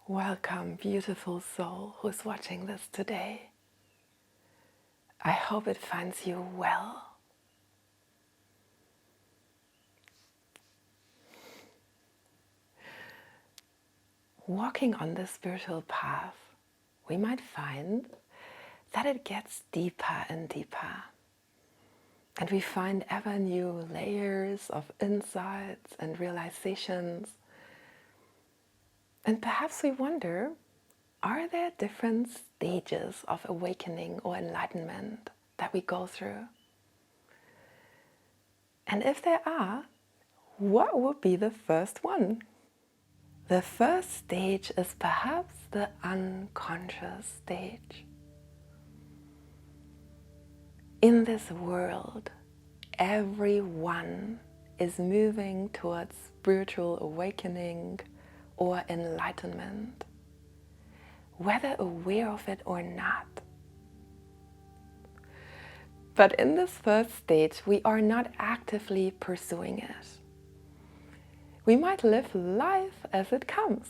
Welcome, beautiful soul who's watching this today. I hope it finds you well. Walking on this spiritual path, we might find that it gets deeper and deeper. And we find ever new layers of insights and realizations. And perhaps we wonder, are there different stages of awakening or enlightenment that we go through? And if there are, what would be the first one? The first stage is perhaps the unconscious stage. In this world, everyone is moving towards spiritual awakening or enlightenment, whether aware of it or not. But in this first stage, we are not actively pursuing it. We might live life as it comes,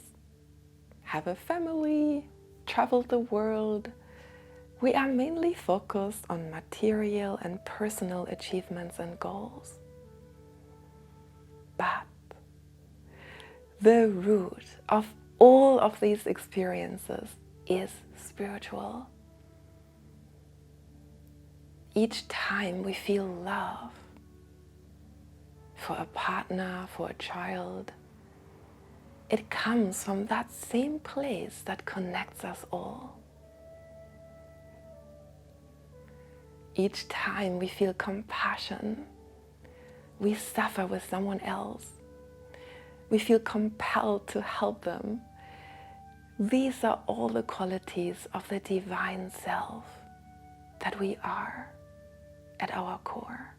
have a family, travel the world. We are mainly focused on material and personal achievements and goals. But the root of all of these experiences is spiritual. Each time we feel love for a partner, for a child, it comes from that same place that connects us all. Each time we feel compassion, we suffer with someone else, we feel compelled to help them. These are all the qualities of the divine self that we are at our core.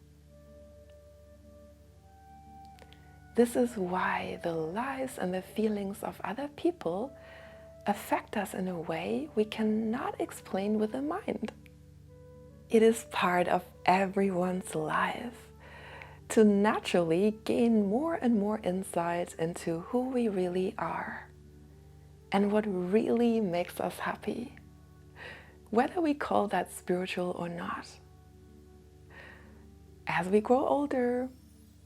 This is why the lives and the feelings of other people affect us in a way we cannot explain with the mind. It is part of everyone's life to naturally gain more and more insights into who we really are and what really makes us happy, whether we call that spiritual or not. As we grow older,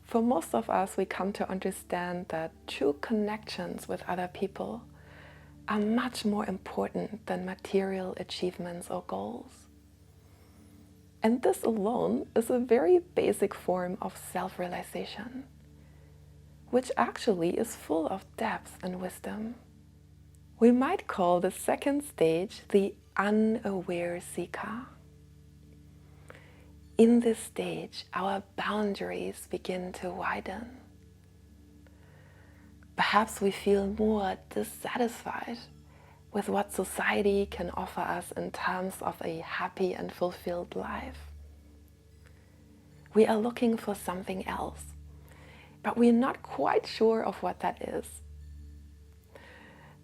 for most of us, we come to understand that true connections with other people are much more important than material achievements or goals. And this alone is a very basic form of self-realization, which actually is full of depth and wisdom. We might call the second stage the unaware seeker. In this stage, our boundaries begin to widen. Perhaps we feel more dissatisfied with what society can offer us in terms of a happy and fulfilled life. We are looking for something else, but we're not quite sure of what that is.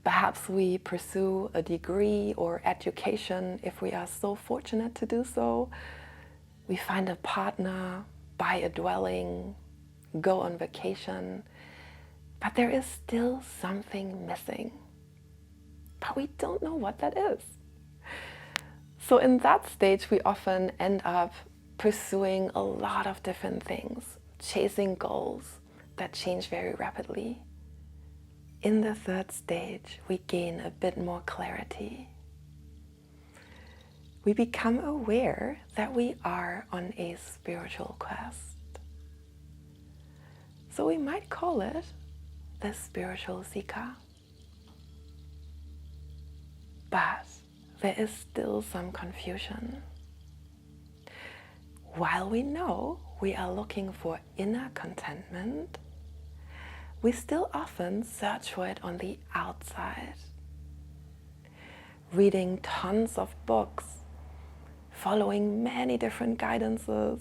Perhaps we pursue a degree or education if we are so fortunate to do so. We find a partner, buy a dwelling, go on vacation, but there is still something missing. But we don't know what that is. So in that stage, we often end up pursuing a lot of different things, chasing goals that change very rapidly. In the third stage, we gain a bit more clarity. We become aware that we are on a spiritual quest. So we might call it the spiritual seeker. But there is still some confusion. While we know we are looking for inner contentment, we still often search for it on the outside. Reading tons of books, following many different guidances,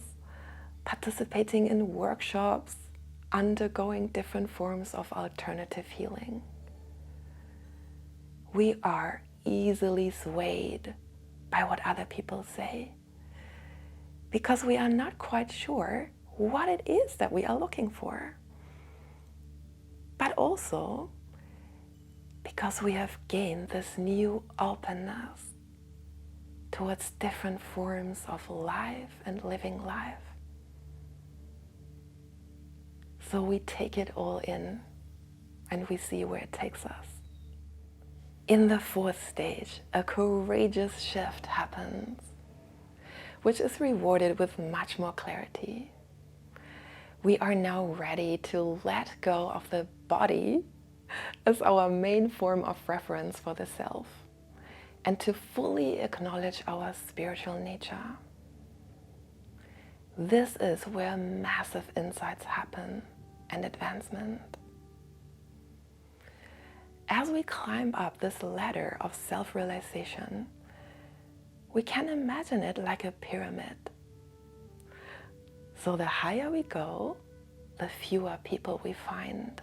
participating in workshops, undergoing different forms of alternative healing. We are easily swayed by what other people say because we are not quite sure what it is that we are looking for. But also, because we have gained this new openness towards different forms of life and living life. So we take it all in and we see where it takes us. In the fourth stage, a courageous shift happens, which is rewarded with much more clarity. We are now ready to let go of the body as our main form of reference for the self, and to fully acknowledge our spiritual nature. This is where massive insights happen and advancement. As we climb up this ladder of self-realization, we can imagine it like a pyramid. So the higher we go, the fewer people we find.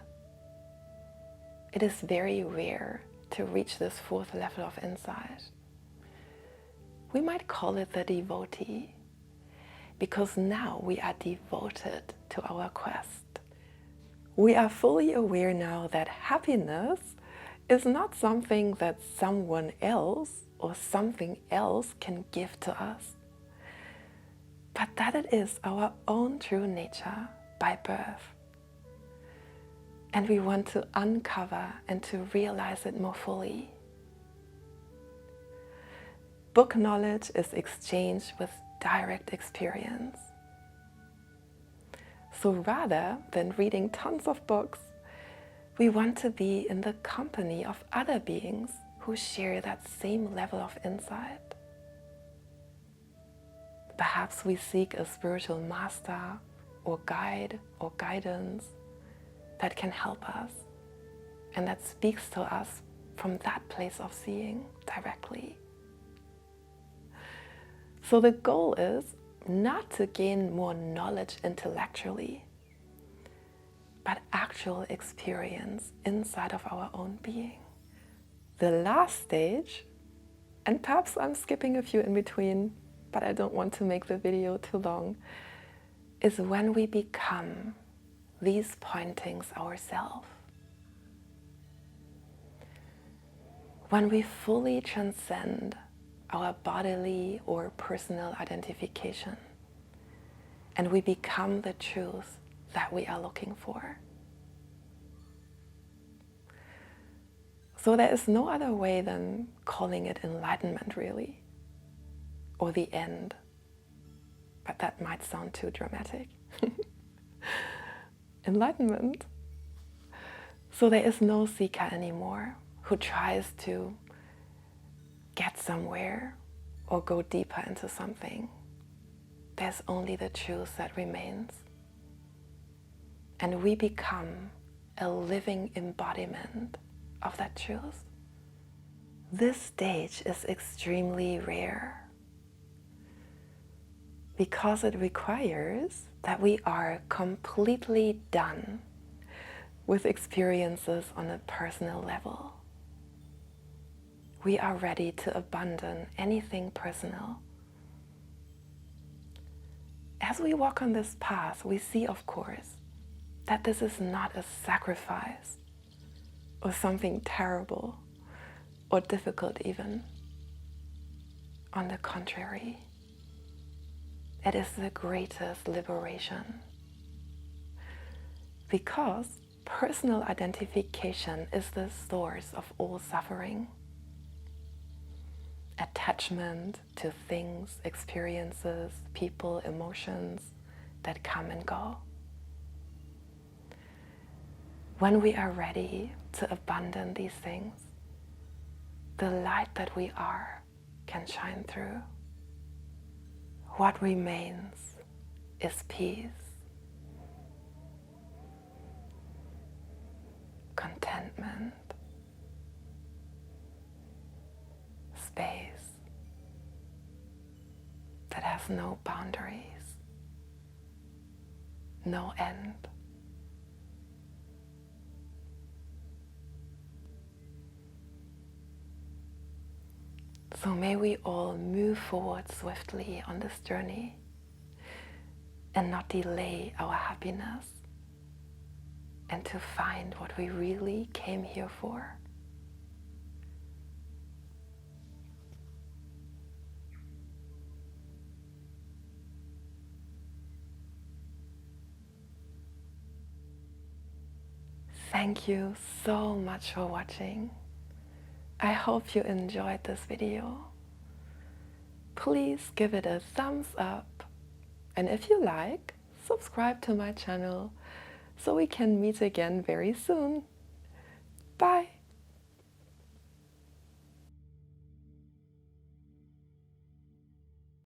It is very rare to reach this fourth level of insight. We might call it the devotee, because now we are devoted to our quest. We are fully aware now that happiness is not something that someone else or something else can give to us, but that it is our own true nature by birth. And we want to uncover and to realize it more fully. Book knowledge is exchanged with direct experience. So rather than reading tons of books, we want to be in the company of other beings who share that same level of insight. Perhaps we seek a spiritual master or guide or guidance that can help us and that speaks to us from that place of seeing directly. So the goal is not to gain more knowledge intellectually, but actual experience inside of our own being. The last stage, and perhaps I'm skipping a few in between, but I don't want to make the video too long, is when we become these pointings ourselves. When we fully transcend our bodily or personal identification and we become the truth that we are looking for. So there is no other way than calling it enlightenment, really, or the end, but that might sound too dramatic. Enlightenment. So there is no seeker anymore who tries to get somewhere or go deeper into something. There's only the truth that remains. And we become a living embodiment of that truth. This stage is extremely rare because it requires that we are completely done with experiences on a personal level. We are ready to abandon anything personal. As we walk on this path, we see, of course, that this is not a sacrifice or something terrible or difficult even. On the contrary, it is the greatest liberation. Because personal identification is the source of all suffering. Attachment to things, experiences, people, emotions that come and go. When we are ready to abandon these things, the light that we are can shine through. What remains is peace, contentment, space that has no boundaries, no end. So may we all move forward swiftly on this journey and not delay our happiness, and to find what we really came here for, Thank you so much for watching. I hope you enjoyed this video. Please give it a thumbs up. And if you like, subscribe to my channel so we can meet again very soon. Bye.